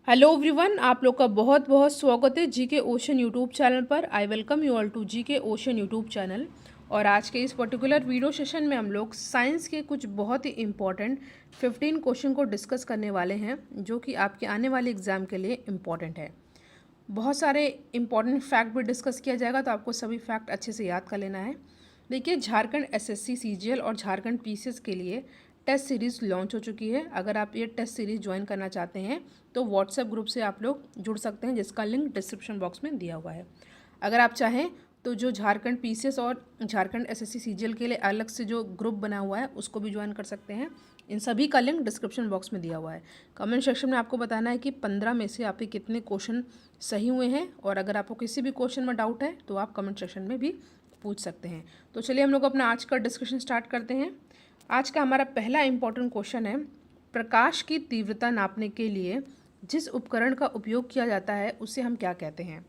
Hello everyone, आप लोग का बहुत बहुत स्वागत है जीके ओशन यूट्यूब चैनल पर। I welcome you all to GK ocean YouTube channel. और आज के इस पर्टिकुलर वीडियो सेशन में हम लोग साइंस के कुछ बहुत ही इम्पॉर्टेंट 15 क्वेश्चन को डिस्कस करने वाले हैं, जो कि आपके आने वाले एग्ज़ाम के लिए इम्पॉर्टेंट है। बहुत सारे इम्पॉर्टेंट फैक्ट भी डिस्कस किया जाएगा, तो आपको सभी फैक्ट अच्छे से याद कर लेना है। देखिए, झारखंड एसएससी सीजीएल और झारखंड पीसीएस के लिए टेस्ट सीरीज़ लॉन्च हो चुकी है। अगर आप ये टेस्ट सीरीज़ ज्वाइन करना चाहते हैं तो व्हाट्सएप ग्रुप से आप लोग जुड़ सकते हैं, जिसका लिंक डिस्क्रिप्शन बॉक्स में दिया हुआ है। अगर आप चाहें तो जो झारखंड पीसीएस और झारखंड एसएससी सीजीएल के लिए अलग से जो ग्रुप बना हुआ है उसको भी ज्वाइन कर सकते हैं। इन सभी का लिंक डिस्क्रिप्शन बॉक्स में दिया हुआ है। कमेंट सेक्शन में आपको बताना है कि 15 में से आपके कितने क्वेश्चन सही हुए हैं, और अगर आपको किसी भी क्वेश्चन में डाउट है तो आप कमेंट सेक्शन में भी पूछ सकते हैं। तो चलिए हम लोग अपना आज का डिस्कशन स्टार्ट करते हैं। आज का हमारा पहला इम्पॉर्टेंट क्वेश्चन है, प्रकाश की तीव्रता नापने के लिए जिस उपकरण का उपयोग किया जाता है उसे हम क्या कहते हैं।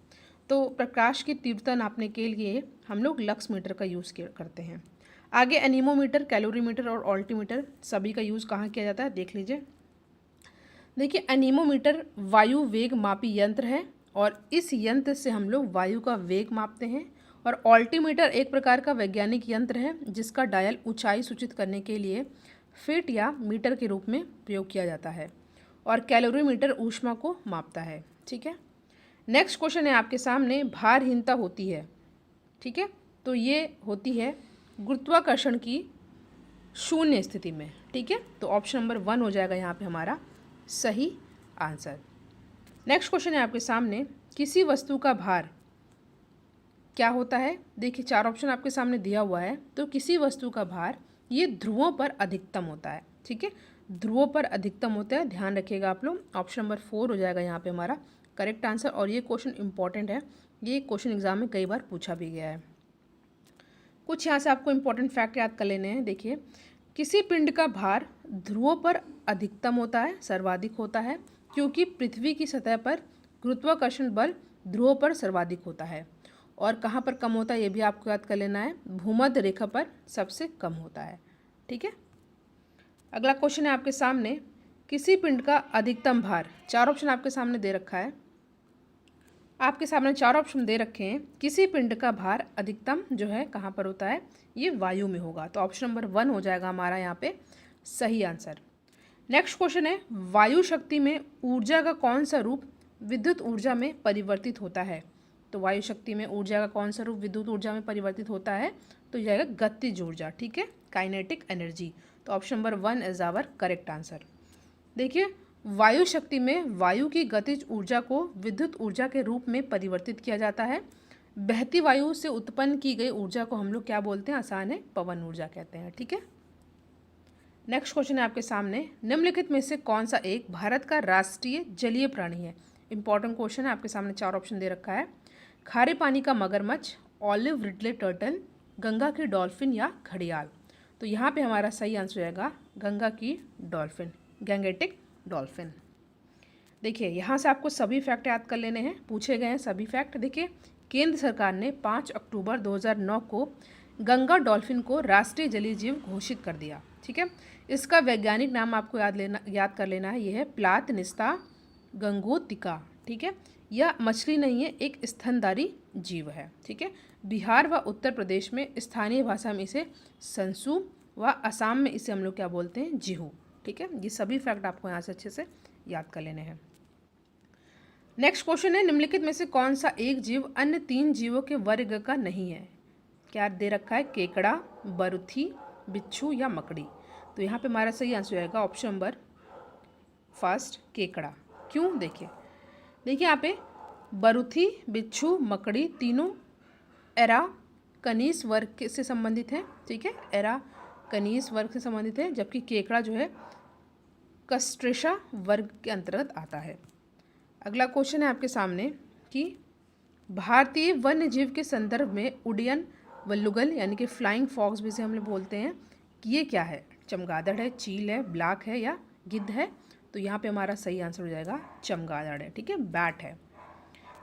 तो प्रकाश की तीव्रता नापने के लिए हम लोग लक्स मीटर का यूज़ करते हैं। आगे एनीमोमीटर, कैलोरीमीटर और ऑल्टीमीटर सभी का यूज़ कहाँ किया जाता है देख लीजिए। देखिए, एनीमोमीटर वायु वेग मापी यंत्र है और इस यंत्र से हम लोग वायु का वेग मापते हैं। और ऑल्टीमीटर एक प्रकार का वैज्ञानिक यंत्र है जिसका डायल ऊंचाई सूचित करने के लिए फीट या मीटर के रूप में प्रयोग किया जाता है। और कैलोरीमीटर ऊष्मा को मापता है। ठीक है, नेक्स्ट क्वेश्चन है आपके सामने, भारहीनता होती है। ठीक है, तो ये होती है गुरुत्वाकर्षण की शून्य स्थिति में। ठीक है, तो ऑप्शन नंबर 1 हो जाएगा यहाँ पे हमारा सही आंसर। नेक्स्ट क्वेश्चन है आपके सामने, किसी वस्तु का भार क्या होता है। देखिए, 4 ऑप्शन आपके सामने दिया हुआ है। तो किसी वस्तु का भार ये ध्रुवों पर अधिकतम होता है। ठीक है, ध्रुवों पर अधिकतम होता है, ध्यान रखिएगा आप लोग। ऑप्शन नंबर 4 हो जाएगा यहाँ पे हमारा करेक्ट आंसर। और ये क्वेश्चन इंपॉर्टेंट है, ये क्वेश्चन एग्जाम में कई बार पूछा भी गया है। कुछ यहाँ से आपको इंपॉर्टेंट फैक्ट याद कर लेने हैं। देखिए, किसी पिंड का भार ध्रुवों पर अधिकतम होता है, सर्वाधिक होता है, क्योंकि पृथ्वी की सतह पर गुरुत्वाकर्षण बल ध्रुवों पर सर्वाधिक होता है। और कहाँ पर कम होता है ये भी आपको याद कर लेना है, भूमध्य रेखा पर सबसे कम होता है। ठीक है, अगला क्वेश्चन है आपके सामने, किसी पिंड का अधिकतम भार। 4 ऑप्शन आपके सामने दे रखा है, आपके सामने 4 ऑप्शन दे रखे हैं। किसी पिंड का भार अधिकतम जो है कहाँ पर होता है, ये वायु में होगा। तो ऑप्शन नंबर 1 हो जाएगा हमारा यहाँ पे सही आंसर। नेक्स्ट क्वेश्चन है, वायु शक्ति में ऊर्जा का कौन सा रूप विद्युत ऊर्जा में परिवर्तित होता है। तो वायु शक्ति में ऊर्जा का कौन सा रूप विद्युत ऊर्जा में परिवर्तित होता है, तो यह जाएगा गतिज ऊर्जा। ठीक है, काइनेटिक एनर्जी। तो option number 1 is our correct answer. देखिए, वायु शक्ति में वायु की गतिज ऊर्जा को विद्युत ऊर्जा के रूप में परिवर्तित किया जाता है। बहती वायु से उत्पन्न की गई ऊर्जा को हम लोग क्या बोलते हैं, आसान है, पवन ऊर्जा कहते हैं। ठीक है, नेक्स्ट क्वेश्चन है आपके सामने, निम्नलिखित में से कौन सा एक भारत का राष्ट्रीय जलीय प्राणी है। इंपॉर्टेंट क्वेश्चन है, आपके सामने 4 ऑप्शन दे रखा है। खारे पानी का मगरमच्छ, ऑलिव रिडले टर्टल, गंगा की डॉल्फिन या घड़ियाल। तो यहाँ पे हमारा सही आंसर रहेगा गंगा की डॉल्फिन, गैंगेटिक डॉल्फिन। देखिए, यहाँ से आपको सभी फैक्ट याद कर लेने हैं, पूछे गए हैं सभी फैक्ट। देखिए, केंद्र सरकार ने 5 अक्टूबर 2009 को गंगा डॉल्फिन को राष्ट्रीय जलीय जीव घोषित कर दिया। ठीक है, इसका वैज्ञानिक नाम आपको याद कर लेना है, यह है प्लातनिस्ता गंगोतिका। ठीक है, यह मछली नहीं है, एक स्तनधारी जीव है। ठीक है, बिहार व उत्तर प्रदेश में स्थानीय भाषा में इसे संसु व असम में इसे हम लोग क्या बोलते हैं, जिहू। ठीक है, ये सभी फैक्ट आपको यहाँ से अच्छे से याद कर लेने हैं। नेक्स्ट क्वेश्चन है, निम्नलिखित में से कौन सा एक जीव अन्य 3 जीवों के वर्ग का नहीं है। क्या दे रखा है, केकड़ा, बरुथी, बिच्छू या मकड़ी। तो यहाँ पे हमारा सही आंसर आएगा ऑप्शन नंबर 1 केकड़ा। क्यों, देखिए यहाँ पे बरुथी, बिच्छू, मकड़ी तीनों एरा कनीस वर्ग से संबंधित है। ठीक है, एरा कनीस वर्ग से संबंधित है, जबकि केकड़ा जो है कस्ट्रेशा वर्ग के अंतर्गत आता है। अगला क्वेश्चन है आपके सामने कि भारतीय वन्य जीव के संदर्भ में उड्डयन वल्लुगल यानी कि फ्लाइंग फॉक्स भी से हम लोग बोलते हैं कि ये क्या है, चमगादड़ है, चील है, ब्लाक है या गिद्ध है। तो यहाँ पे हमारा सही आंसर हो जाएगा चमगादड़ है। ठीक है, बैट है।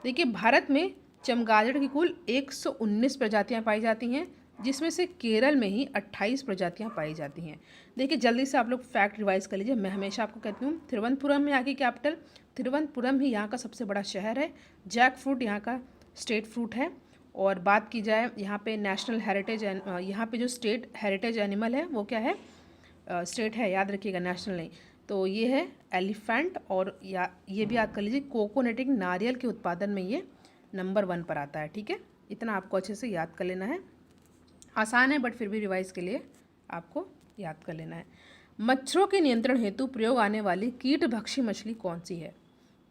देखिए, भारत में चमगादड़ की कुल 119 प्रजातियाँ पाई जाती हैं, जिसमें से केरल में ही 28 प्रजातियां पाई जाती हैं। देखिए जल्दी से आप लोग फैक्ट रिवाइज कर लीजिए। मैं हमेशा आपको कहती हूँ तिरुवनंतपुरम है यहाँ की कैपिटल, तिरुवनंतपुरम ही यहाँ का सबसे बड़ा शहर है। जैक फ्रूट यहाँ का स्टेट फ्रूट है। और बात की जाए यहाँ पे नेशनल हेरिटेज, यहाँ पे जो स्टेट हेरिटेज एनिमल है वो क्या है, स्टेट है, याद रखिएगा, नेशनल नहीं। तो ये है एलिफेंट। और ये भी याद कर लीजिए कोकोनेटिक, नारियल के उत्पादन में ये नंबर 1 पर आता है। ठीक है, इतना आपको अच्छे से याद कर लेना है। आसान है बट फिर भी रिवाइज के लिए आपको याद कर लेना है। मच्छरों के नियंत्रण हेतु प्रयोग आने वाली कीटभक्षी मछली कौन सी है?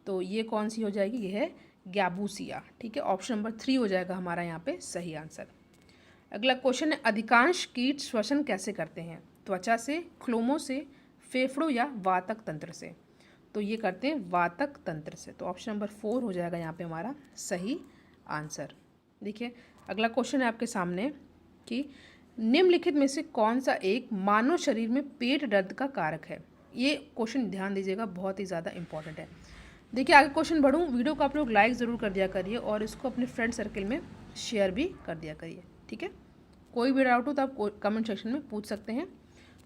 तो ये कौन सी हो जाएगी, ये है गैबूसिया। ठीक है, ऑप्शन नंबर 3 हो जाएगा हमारा यहाँ पे सही आंसर। अगला क्वेश्चन है, अधिकांश कीट श्वसन कैसे करते हैं? त्वचा से, क्लोमों से, फेफड़ों या वातक तंत्र से? तो ये करते हैं वातक तंत्र से। तो ऑप्शन नंबर 4 हो जाएगा यहाँ पे हमारा सही आंसर। देखिए अगला क्वेश्चन है आपके सामने कि निम्नलिखित में से कौन सा एक मानव शरीर में पेट दर्द का कारक है? ये क्वेश्चन ध्यान दीजिएगा, बहुत ही ज़्यादा इंपॉर्टेंट है। देखिए आगे क्वेश्चन बढ़ूँ, वीडियो को आप लोग लाइक ज़रूर कर दिया करिए और इसको अपने फ्रेंड सर्कल में शेयर भी कर दिया करिए। ठीक है, कोई भी डाउट हो तो आप कमेंट सेक्शन में पूछ सकते हैं।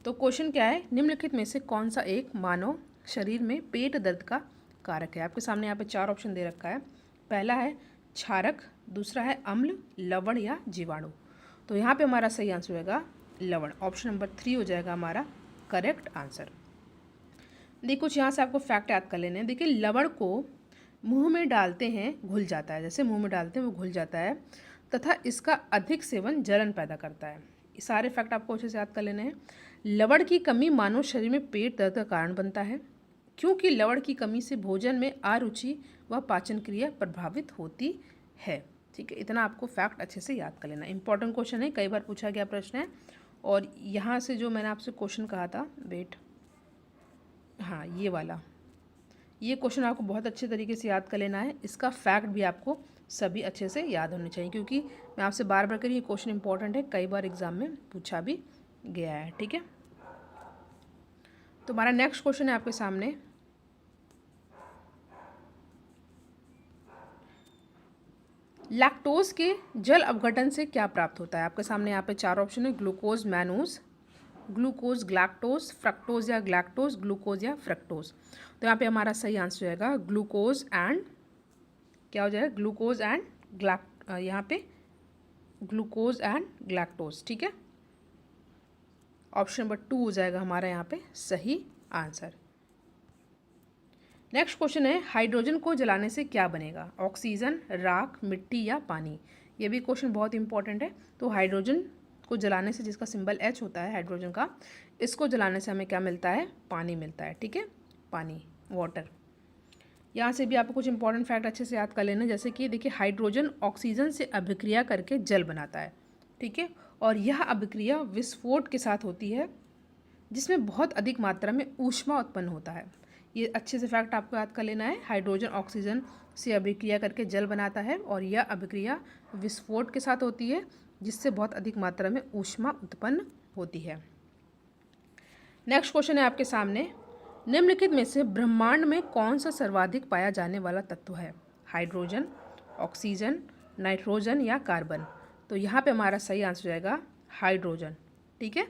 तो क्वेश्चन क्या है, निम्नलिखित में से कौन सा एक मानव शरीर में पेट दर्द का कारक है? आपके सामने यहाँ पे 4 ऑप्शन दे रखा है। पहला है क्षारक, दूसरा है अम्ल, लवण या जीवाणु। तो यहाँ पे हमारा सही आंसर होगा लवण। ऑप्शन नंबर 3 हो जाएगा हमारा करेक्ट आंसर। देखिए कुछ यहाँ से आपको फैक्ट याद कर लेने हैं। देखिए लवण को मुंह में डालते हैं घुल जाता है, जैसे मुंह में डालते हैं वो घुल जाता है, तथा इसका अधिक सेवन जलन पैदा करता है। ये सारे फैक्ट आपको अच्छे से याद कर लेने हैं। लवण की कमी मानव शरीर में पेट दर्द का कारण बनता है, क्योंकि लवण की कमी से भोजन में अरुचि व पाचन क्रिया प्रभावित होती है। ठीक है, इतना आपको फैक्ट अच्छे से याद कर लेना। इंपॉर्टेंट क्वेश्चन है, कई बार पूछा गया प्रश्न है। और यहाँ से जो मैंने आपसे क्वेश्चन कहा था, वेट, हाँ ये वाला, ये क्वेश्चन आपको बहुत अच्छे तरीके से याद कर लेना है। इसका फैक्ट भी आपको सभी अच्छे से याद होने चाहिए, क्योंकि मैं आपसे बार बार कह रही हूँ ये क्वेश्चन इंपॉर्टेंट है, कई बार एग्जाम में पूछा भी गया है। ठीक है, तो हमारा नेक्स्ट क्वेश्चन है आपके सामने, लैक्टोज के जल अपघटन से क्या प्राप्त होता है? आपके सामने यहाँ पे 4 ऑप्शन है, glucose, mannose, glucose, galactose, fructose या ग्लैक्टोज, ग्लूकोज या फ्रक्टोज। तो यहाँ पे हमारा सही आंसर जाएगा ग्लूकोज एंड, क्या हो जाएगा, ग्लूकोज एंड यहाँ पे ग्लूकोज एंड ग्लैक्टोज। ठीक है, ऑप्शन नंबर 2 हो जाएगा हमारा यहाँ पे सही आंसर। नेक्स्ट क्वेश्चन है, हाइड्रोजन को जलाने से क्या बनेगा? ऑक्सीजन, राख, मिट्टी या पानी? ये भी क्वेश्चन बहुत इंपॉर्टेंट है। तो हाइड्रोजन को जलाने से, जिसका सिंबल H होता है हाइड्रोजन का, इसको जलाने से हमें क्या मिलता है? पानी मिलता है। ठीक है, पानी, वाटर। यहाँ से भी आपको कुछ इंपॉर्टेंट फैक्ट अच्छे से याद कर लेना, जैसे कि देखिए हाइड्रोजन ऑक्सीजन से अभिक्रिया करके जल बनाता है। ठीक है, और यह अभिक्रिया विस्फोट के साथ होती है, जिसमें बहुत अधिक मात्रा में ऊष्मा उत्पन्न होता है। ये अच्छे से फैक्ट आपको याद कर लेना है। हाइड्रोजन ऑक्सीजन से अभिक्रिया करके जल बनाता है और यह अभिक्रिया विस्फोट के साथ होती है, जिससे बहुत अधिक मात्रा में ऊष्मा उत्पन्न होती है। नेक्स्ट क्वेश्चन है आपके सामने, निम्नलिखित में से ब्रह्मांड में कौन सा सर्वाधिक पाया जाने वाला तत्व है? हाइड्रोजन, ऑक्सीजन, नाइट्रोजन या कार्बन? तो यहाँ पे हमारा सही आंसर जाएगा हाइड्रोजन। ठीक है,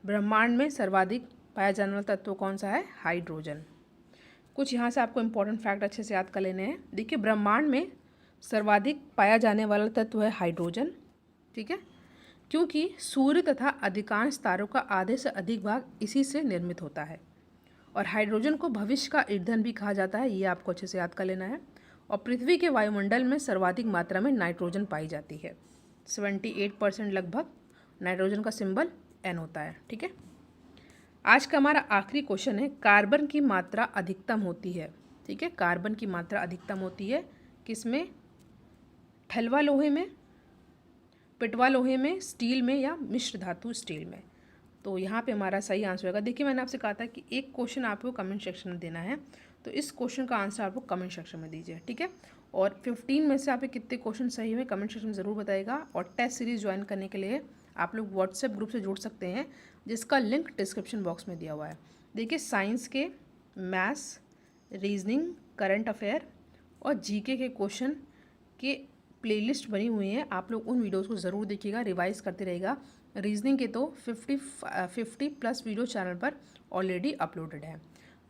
ब्रह्मांड में सर्वाधिक पाया जाने वाला तत्व कौन सा है? हाइड्रोजन। कुछ यहाँ से आपको इंपॉर्टेंट फैक्ट अच्छे से याद कर लेने हैं। देखिए ब्रह्मांड में सर्वाधिक पाया जाने वाला तत्व है हाइड्रोजन। ठीक है, क्योंकि सूर्य तथा अधिकांश तारों का आधे से अधिक भाग इसी से निर्मित होता है। और हाइड्रोजन को भविष्य का ईंधन भी कहा जाता है, ये आपको अच्छे से याद कर लेना है। और पृथ्वी के वायुमंडल में सर्वाधिक मात्रा में नाइट्रोजन पाई जाती है, 78% लगभग नाइट्रोजन का सिंबल N होता है। ठीक है, आज का हमारा आखिरी क्वेश्चन है, कार्बन की मात्रा अधिकतम होती है। ठीक है, कार्बन की मात्रा अधिकतम होती है किसमें? ठलवा लोहे में, पिटवा लोहे में, स्टील में या मिश्र धातु स्टील में? तो यहाँ पे हमारा सही आंसर होगा। देखिए मैंने आपसे कहा था कि एक क्वेश्चन आपको कमेंट सेक्शन में देना है, तो इस क्वेश्चन का आंसर आपको कमेंट सेक्शन में दीजिए। ठीक है, और 15 में से आप कितने क्वेश्चन सही हुए कमेंट सेक्शन में ज़रूर बताइएगा। और टेस्ट सीरीज़ ज्वाइन करने के लिए आप लोग व्हाट्सएप ग्रुप से जुड़ सकते हैं, जिसका लिंक डिस्क्रिप्शन बॉक्स में दिया हुआ है। देखिए साइंस के, मैथ्स, रीजनिंग, करंट अफेयर और जीके के क्वेश्चन के प्लेलिस्ट बनी हुई हैं, आप लोग उन वीडियोज़ को ज़रूर देखिएगा, रिवाइज़ करते रहेगा। रीजनिंग के तो 50+ वीडियो चैनल पर ऑलरेडी अपलोडेड है।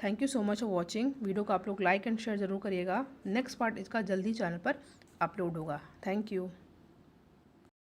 Thank you so much for watching. Video को आप लोग लाइक एंड शेयर ज़रूर करिएगा। नेक्स्ट पार्ट इसका जल्दी चैनल पर अपलोड होगा। Thank you.